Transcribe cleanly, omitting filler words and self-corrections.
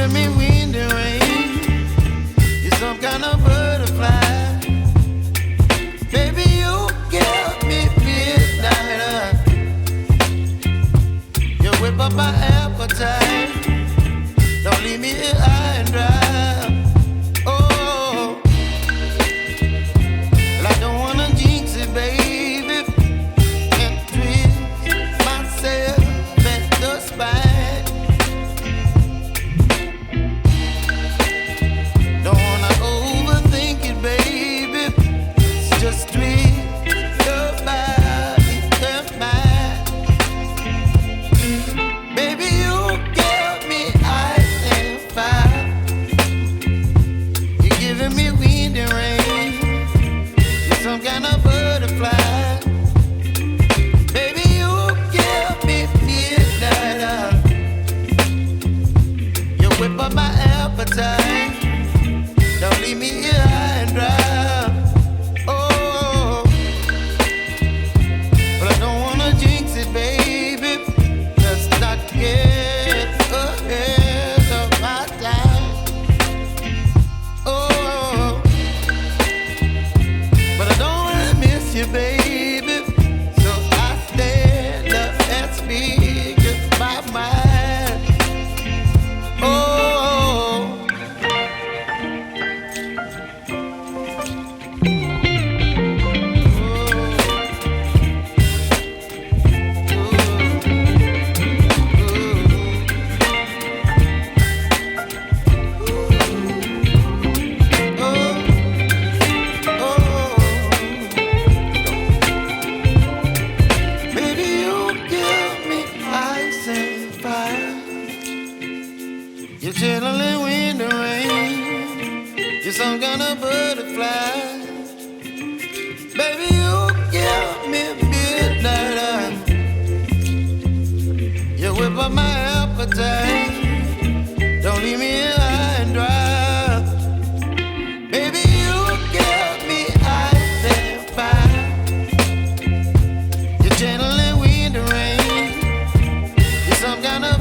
giving me wind and rain. You're some kind of butterfly. Baby, you give me midnight. You whip up my appetite. Don't leave me here high and dry. Oh, well, I don't wanna jinx it, baby. Can't twist myself at the spine. Don't wanna overthink it, baby. It's just twist your body and mine. Baby, you give me ice and fire. You're giving me wind and rain. You're some kind of butterfly. Baby, you give me midnight. You whip up my appetite. Don't leave me here high and dry. Oh, but I don't wanna jinx it, baby. Let's not get ahead of my time. Oh, but I don't wanna miss you, baby. So I stand up and speak my mind. Oh. Baby, you give me ice and fire. You're chilling wind and rain. You're some kind of butterfly. Baby, you give me midnight. You whip up my appetite. Don't leave me here high and dry. Baby, you give me ice and fire. You're channeling wind and rain. You're some kind of